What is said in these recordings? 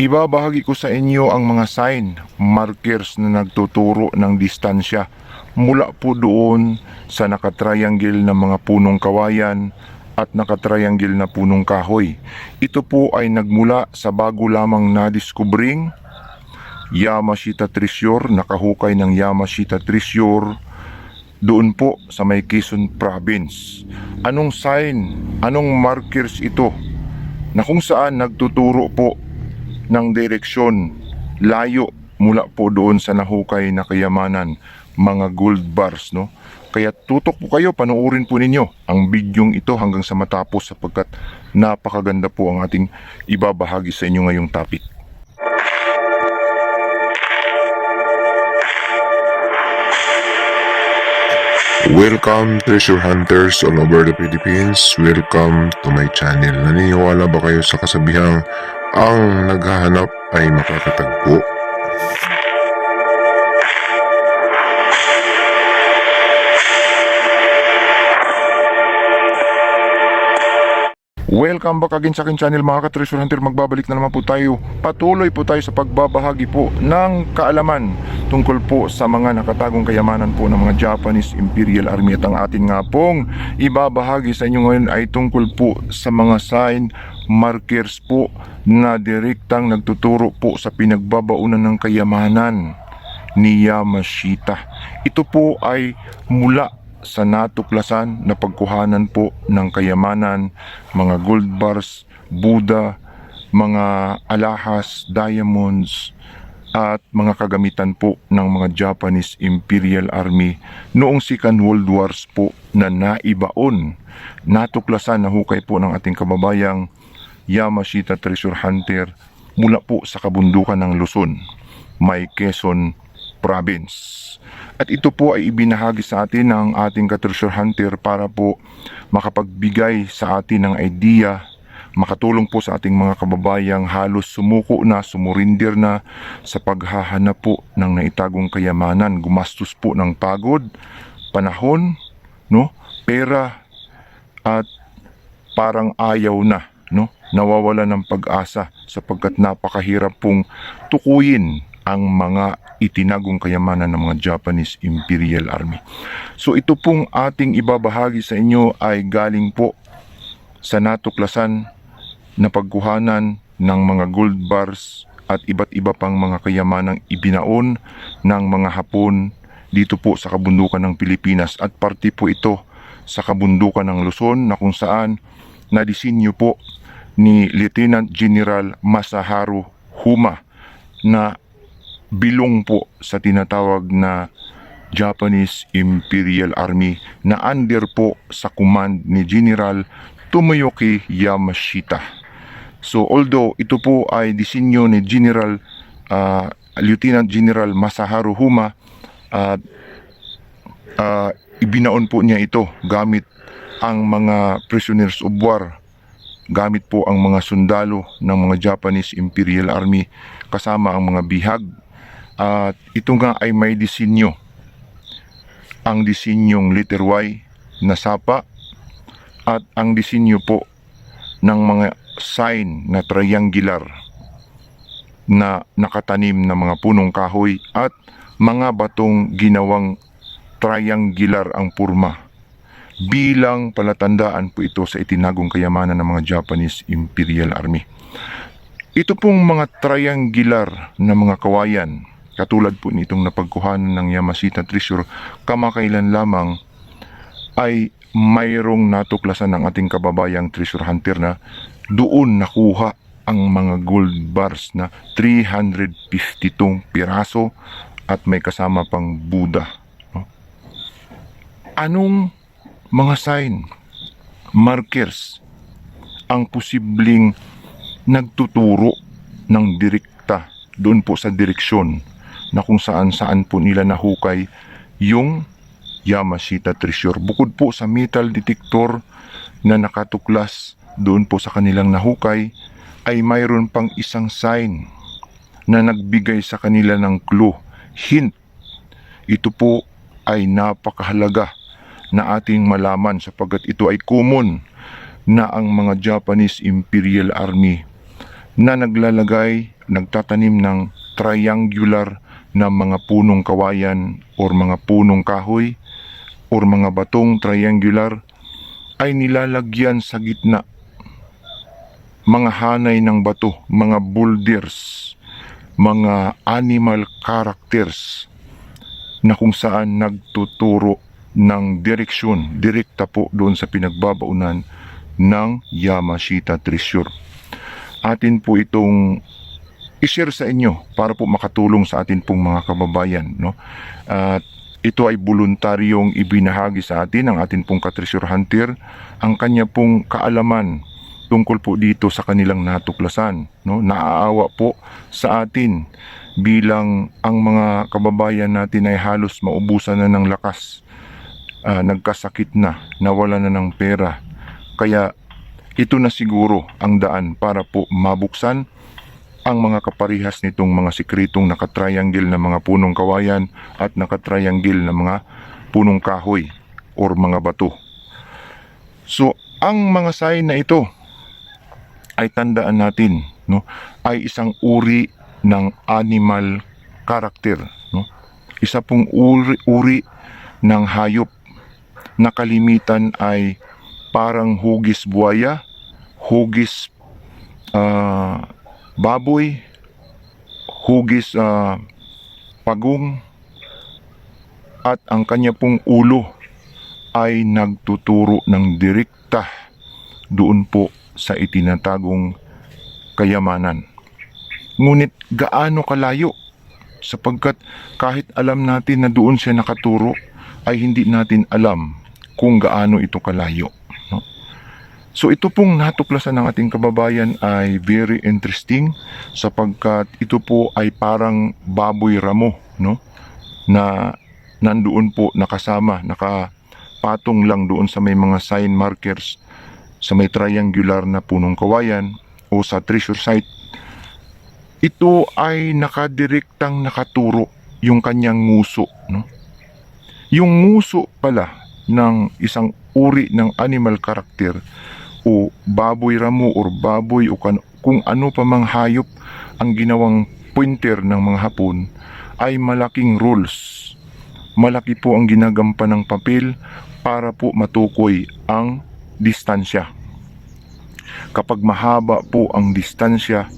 Ibabahagi ko sa inyo ang mga sign, markers na nagtuturo ng distansya mula po doon sa nakatriangle na mga punong kawayan at nakatriangle na punong kahoy. Ito po ay nagmula sa bago lamang na-diskubring Yamashita Treasure, nakahukay ng Yamashita Treasure doon po sa may Quezon Province. Anong sign, anong markers ito na kung saan nagtuturo po ng direksyon layo mula po doon sa nahukay na kayamanan, mga gold bars, no? Kaya tutok po kayo, panoorin po ninyo ang bidyong ito hanggang sa matapos sapagkat napakaganda po ang ating ibabahagi sa inyo ngayong topic. Welcome treasure hunters all over the Philippines. Welcome to my channel. Naniniwala ba kayo sa kasabihang ang naghahanap ay makakatagpo? Welcome back again sa aking channel mga ka-treasure hunter. Magbabalik na naman po tayo. Patuloy po tayo sa pagbabahagi po ng kaalaman tungkol po sa mga nakatagong kayamanan po ng mga Japanese Imperial Army. At ang atin nga pong ibabahagi sa inyo ngayon ay tungkol po sa mga sign, markers po na direktang nagtuturo po sa pinagbabaunan ng kayamanan ni Yamashita. Ito po ay mula sa natuklasan na pagkuhanan po ng kayamanan, mga gold bars, Buddha, mga alahas, diamonds, at mga kagamitan po ng mga Japanese Imperial Army noong Second World Wars po na naibaon. Natuklasan na hukay po ng ating kababayang Yamashita Treasure Hunter mula po sa kabundukan ng Luzon, may Quezon Province. At ito po ay ibinahagi sa atin ng ating ka-treasure hunter para po makapagbigay sa atin ng idea, makatulong po sa ating mga kababayang halos sumuko na, sumurindir na sa paghahanap po ng naitagong kayamanan. Gumastos po ng pagod, panahon, no, pera, at parang ayaw na, no, nawawala ng pag-asa sapagkat napakahirap pong tukuyin ang mga itinagong kayamanan ng mga Japanese Imperial Army. So ito pong ating ibabahagi sa inyo ay galing po sa natuklasan na pagkuhanan ng mga gold bars at iba't iba pang mga kayamanang ibinaon ng mga Hapon dito po sa kabundukan ng Pilipinas, at parte po ito sa kabundukan ng Luzon na kung saan nadisenyo po ni Lieutenant General Masaharu Huma na bilong po sa tinatawag na Japanese Imperial Army na under po sa command ni General Tomoyuki Yamashita. So although ito po ay disenyo ni Lieutenant General Masaharu Huma, ibinaon po niya ito gamit ang mga prisoners of war, gamit po ang mga sundalo ng mga Japanese Imperial Army kasama ang mga bihag. At ito nga ay may disenyo, ang disenyong letter Y na sapa at ang disenyo po ng mga sign na triangular na nakatanim na mga punong kahoy at mga batong ginawang triangular ang purma. Bilang palatandaan po ito sa itinagong kayamanan ng mga Japanese Imperial Army. Ito pong mga triangular na mga kawayan, katulad po nitong napagkuhanan ng Yamashita Treasure kamakailan lamang, ay mayroong natuklasan ng ating kababayang treasure hunter na doon nakuha ang mga gold bars na 352 piraso at may kasama pang Buddha. Anong mga sign, markers ang posibleng nagtuturo ng direkta doon po sa direksyon na kung saan po nila nahukay yung Yamashita Treasure? Bukod po sa metal detector na nakatuklas doon po sa kanilang nahukay, ay mayroon pang isang sign na nagbigay sa kanila ng clue, hint. Ito po ay napakahalaga na ating malaman sapagkat ito ay common na ang mga Japanese Imperial Army na naglalagay nagtatanim ng triangular na mga punong kawayan or mga punong kahoy or mga batong triangular, ay nilalagyan sa gitna mga hanay ng bato, mga boulders, mga animal characters na kung saan nagtuturo ng direksyon, direkta po doon sa pinagbabaunan ng Yamashita Treasure. Atin po itong i-share sa inyo para po makatulong sa atin pong mga kababayan, no? At ito ay voluntaryong ibinahagi sa atin ng atin pong ka-treasure hunter ang kanya pong kaalaman tungkol po dito sa kanilang natuklasan, no? Naaawa po sa atin bilang ang mga kababayan natin ay halos maubusan na ng lakas, nagkasakit na, nawala na ng pera. Kaya ito na siguro ang daan para po mabuksan ang mga kaparihas nitong mga sikretong nakatriangle na mga punong kawayan at nakatriangle na mga punong kahoy or mga bato. So, ang mga sign na ito ay tandaan natin, no, ay isang uri ng animal character, no? Isa pong uri ng hayop na kalimitan ay parang hugis buwaya, hugis baboy, hugis pagong, at ang kanya pong ulo ay nagtuturo ng direkta doon po sa itinatagong kayamanan. Ngunit gaano kalayo? Sapagkat kahit alam natin na doon siya nakaturo, ay hindi natin alam kung gaano ito kalayo, no? So ito pong natuklasan ng ating kababayan ay very interesting sapagkat ito po ay parang baboy ramo, no? Na nandoon po nakasama, nakapatong lang doon sa may mga sign markers sa may triangular na punong kawayan o sa treasure site. Ito ay nakadirektang nakaturo yung kanyang nguso, no? Yung nguso pala ng isang uri ng animal character o baboy ramo or baboy o kung ano pa mang hayop ang ginawang pointer ng mga Hapon ay malaking rules. Malaki po ang ginagampan ng papel para po matukoy ang distansya. Kapag mahaba po ang distansya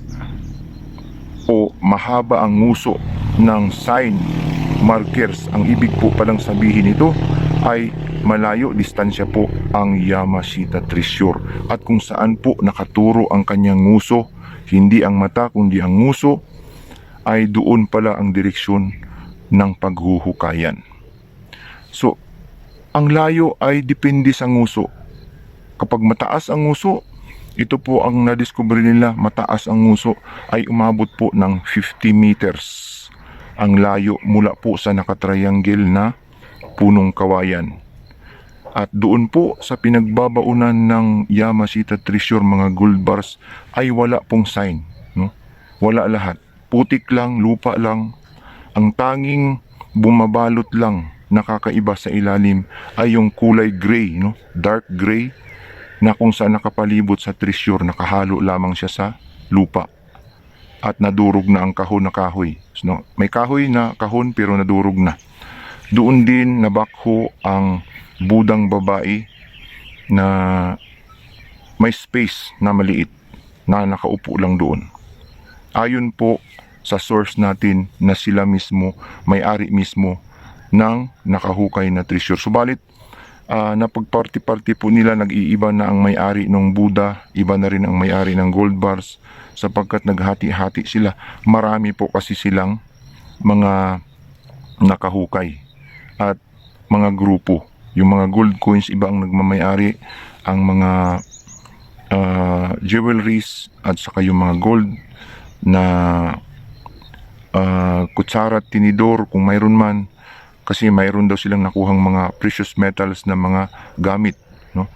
o mahaba ang nguso ng sign markers, ang ibig po palang sabihin nito ay malayo distansya po ang Yamashita Treasure at kung saan po nakaturo ang kanyang nguso, hindi ang mata kundi ang nguso, ay doon pala ang direksyon ng paghuhukayan. So, ang layo ay depende sa nguso. Kapag mataas ang nguso, ito po ang nadiskubre nila, mataas ang nguso ay umabot po ng 50 meters ang layo mula po sa nakatriangle na punong kawayan. At doon po sa pinagbabaunan ng Yamashita Treasure mga gold bars ay wala pong sign, no? Wala lahat. Putik lang, lupa lang. Ang tanging bumabalot lang nakakaiba sa ilalim ay yung kulay gray, no? Dark gray na kung saan nakapalibot sa treasure, nakahalo lamang siya sa lupa. At nadurog na ang kahon na kahoy. So, may kahoy na kahon pero nadurog na. Doon din nabakho ang budang babae na may space na maliit na nakaupo lang doon. Ayon po sa source natin na sila mismo, may-ari mismo ng nakahukay na treasure. Subalit, napagparty-party po nila, nag-iiba na ang may-ari ng Buddha, iba na rin ang may-ari ng gold bars sapagkat naghati-hati sila. Marami po kasi silang mga nakahukay at mga grupo. Yung mga gold coins, iba ang nagmamay-ari, ang mga jewelries at saka yung mga gold na kutsara at tinidor kung mayroon man, kasi mayroon daw silang nakuhang mga precious metals na mga gamit, no?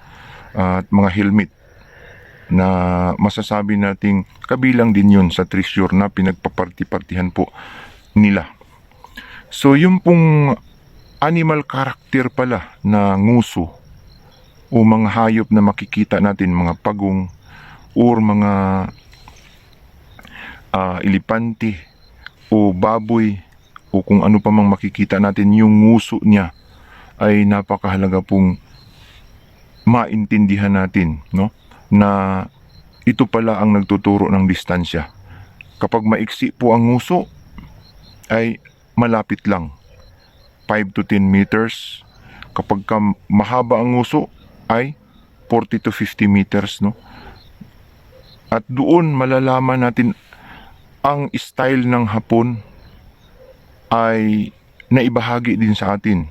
At mga helmet na masasabi nating kabilang din yun sa treasure na pinagpaparti-partihan po nila. So yung pong animal character pala na nguso o mga hayop na makikita natin, mga pagong or mga elepante o baboy o kung ano pa mang makikita natin, yung nguso niya ay napakahalaga pong maintindihan natin, no? Na ito pala ang nagtuturo ng distansya. Kapag maiksi po ang nguso, ay malapit lang, 5 to 10 meters. Kapag mahaba ang nguso, ay 40 to 50 meters, no? At doon malalaman natin ang style ng hapon ay naibahagi din sa atin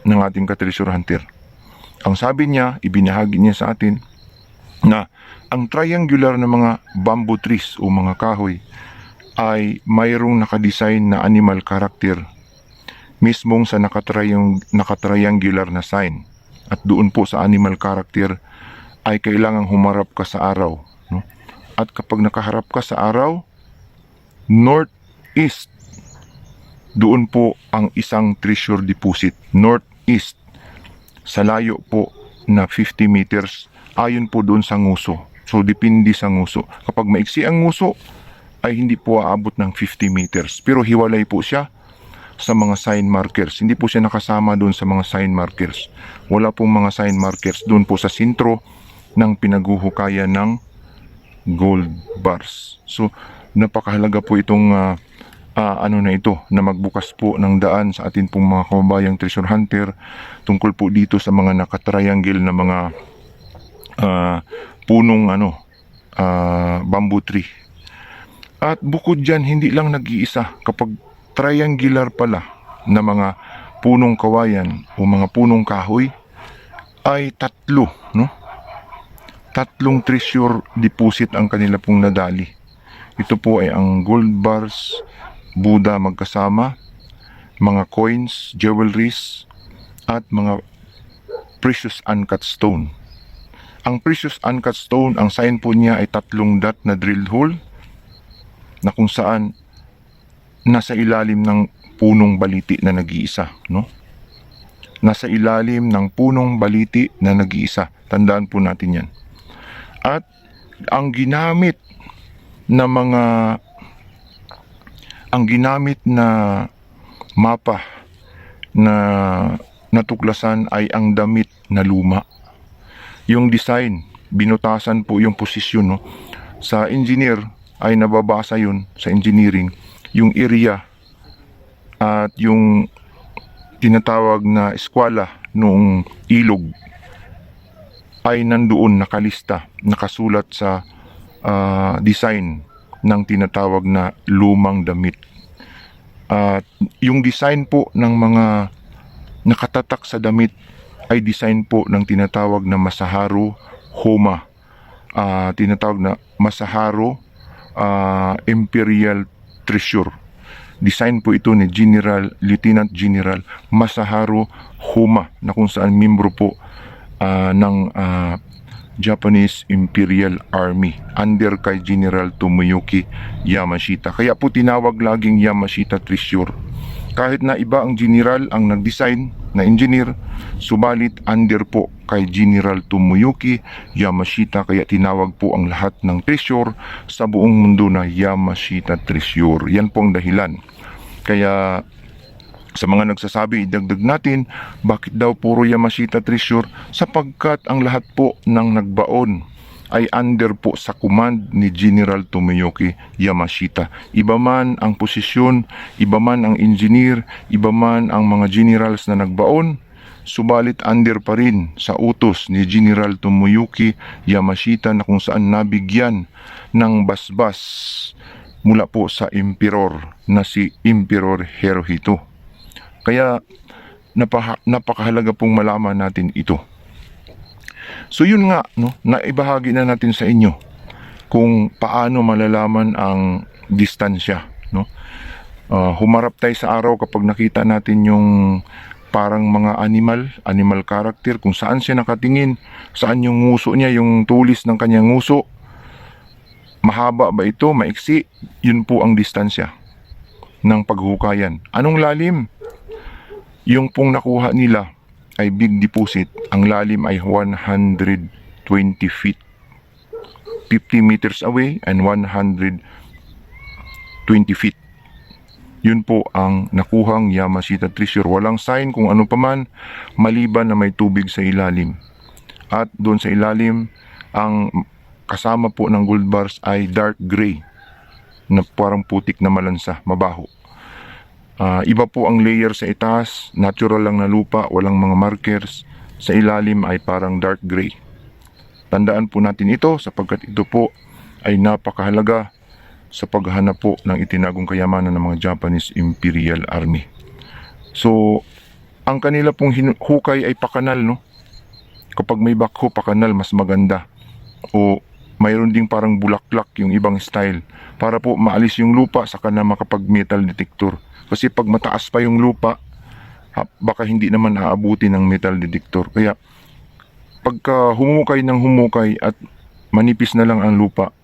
ng ating ka-treasure hunter. Ang sabi niya, ibinahagi niya sa atin na ang triangular na mga bamboo trees o mga kahoy ay mayroong nakadesign na animal character mismong sa nakatriangular na sign. At doon po sa animal character ay kailangang humarap ka sa araw, no? At kapag nakaharap ka sa araw, northeast, doon po ang isang treasure deposit. Northeast, sa layo po na 50 meters, ayon po doon sa nguso. So, depende sa nguso. Kapag maiksi ang nguso, ay hindi po aabot ng 50 meters. Pero hiwalay po siya sa mga sign markers. Hindi po siya nakasama doon sa mga sign markers. Wala pong mga sign markers doon po sa sentro ng pinaghuhukayan ng gold bars. So, napakahalaga po itong na ito, na magbukas po ng daan sa atin pong mga kababayang treasure hunter tungkol po dito sa mga nakatriangle na mga punong bamboo tree. At bukod dyan, hindi lang nag-iisa. Kapag triangular pala na mga punong kawayan o mga punong kahoy, ay tatlo, no? Tatlong treasure deposit ang kanila pong nadali. Ito po ay ang gold bars, Buddha magkasama, mga coins, jewelries, at mga precious uncut stone. Ang precious uncut stone, ang sign po niya ay 3 dot na drilled hole na kung saan nasa ilalim ng punong baliti na nag-iisa, no? Nasa ilalim ng punong baliti na nag-iisa. Tandaan po natin yan. At ang ginamit na mapa na natuklasan ay ang damit na luma. Yung design, binutasan po yung posisyon, no? Sa engineer ay nababasa yun sa engineering, yung area at yung tinatawag na eskwela noong ilog ay nandoon nakalista, nakasulat sa design ng tinatawag na lumang damit. At yung design po ng mga nakatatak sa damit ay design po ng tinatawag na Masaharu Homa. Tinatawag na Masaharu Imperial Treasure. Design po ito ni Lieutenant General Masaharu Homa, na kung saan membro po ng Japanese Imperial Army under kay General Tomoyuki Yamashita. Kaya po tinawag laging Yamashita Treasure. Kahit na iba ang general ang nag-design na engineer, subalit under po kay General Tomoyuki Yamashita, kaya tinawag po ang lahat ng treasure sa buong mundo na Yamashita Treasure. Yan po ang dahilan. Kaya sa mga nagsasabi, idagdag natin, bakit daw puro Yamashita Treasure? Sapagkat ang lahat po ng nagbaon ay under po sa command ni General Tomoyuki Yamashita. Iba man ang posisyon, iba man ang engineer, iba man ang mga generals na nagbaon, subalit under pa rin sa utos ni General Tomoyuki Yamashita, na kung saan nabigyan ng basbas mula po sa emperor na si Emperor Hirohito. Kaya napakahalaga pong malaman natin ito. So yun nga, no, naibahagi na natin sa inyo kung paano malalaman ang distansya, no? Humarap tayo sa araw kapag nakita natin yung parang mga animal character, kung saan siya nakatingin, saan yung nguso niya, yung tulis ng kanyang nguso, mahaba ba ito, maiksi, yun po ang distansya ng paghukayan. Anong lalim? Yung pong nakuha nila ay big deposit. Ang lalim ay 120 feet. 50 meters away and 100 20 feet. Yun po ang nakuhang Yamashita treasure. Walang sign kung ano paman maliban na may tubig sa ilalim. At doon sa ilalim, ang kasama po ng gold bars ay dark gray na parang putik na malansa, mabaho. Iba po ang layer sa itaas, natural lang na lupa, walang mga markers. Sa ilalim ay parang dark gray. Tandaan po natin ito sapagkat ito po ay napakahalaga sa paghahanap po ng itinagong kayamanan ng mga Japanese Imperial Army. So, ang kanila pong hukay ay pakanal, no? Kapag may backhoe pakanal, mas maganda. O mayroon ding parang bulaklak yung ibang style para po maalis yung lupa saka na makapag metal detector. Kasi pag mataas pa yung lupa, baka hindi naman aabuti ng metal detector. Kaya pagka humukay ng humukay at manipis na lang ang lupa,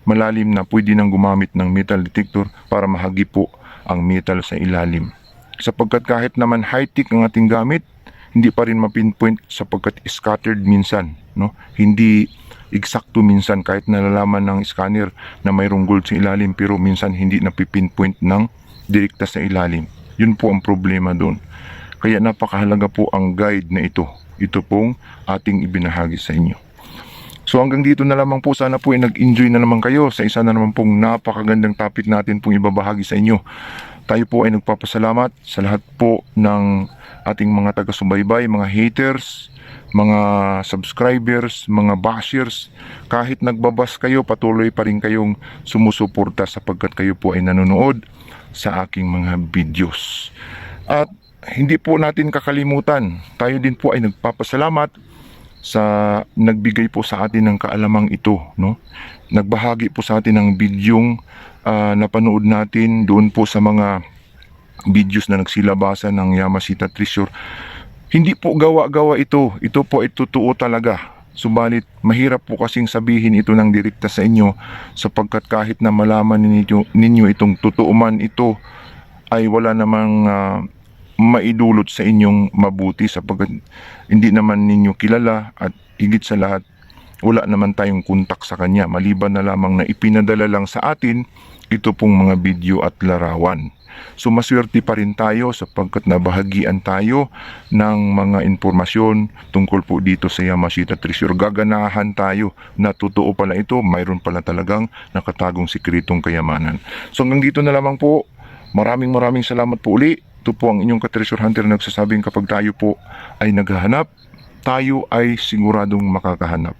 malalim na, pwede nang gumamit ng metal detector para mahagi po ang metal sa ilalim. Sapagkat kahit naman high-tech ang ating gamit, hindi pa rin mapinpoint sapagkat scattered minsan, no? Hindi eksakto minsan kahit nalalaman ng scanner na mayroong gold sa ilalim pero minsan hindi napipinpoint ng direkta sa ilalim. Yun po ang problema doon. Kaya napakahalaga po ang guide na ito. Ito pong ating ibinahagi sa inyo. So hanggang dito na lamang po, sana po ay nag-enjoy na naman kayo sa isa na naman pong napakagandang topic natin pong ibabahagi sa inyo. Tayo po ay nagpapasalamat sa lahat po ng ating mga taga-subaybay, mga haters, mga subscribers, mga bashers. Kahit nagbabas kayo, patuloy pa rin kayong sumusuporta sapagkat kayo po ay nanonood sa aking mga videos. At hindi po natin kakalimutan, tayo din po ay nagpapasalamat sa nagbigay po sa atin ng kaalamang ito, no? Nagbahagi po sa atin ng bidyong napanood natin doon po sa mga videos na nagsilabasan ng Yamashita treasure. Hindi po gawa-gawa ito. Ito po ay totoo talaga. Subalit mahirap po kasing sabihin ito ng direkta sa inyo sapagkat kahit na malaman ninyo itong totoo man ito ay wala namang maidulot sa inyong mabuti sapagkat hindi naman ninyo kilala at higit sa lahat wala naman tayong kontak sa kanya maliban na lamang na ipinadala lang sa atin ito pong mga video at larawan. So maswerte pa rin tayo sapagkat nabahagian tayo ng mga impormasyon tungkol po dito sa Yamashita treasure. Gaganahan tayo na totoo pala ito, mayroon pala talagang nakatagong sikretong kayamanan. So hanggang dito na lamang po. Maraming salamat po uli. Ito po ang inyong ka-treasure hunter na nagsasabing kapag tayo po ay naghahanap, tayo ay siguradong makakahanap.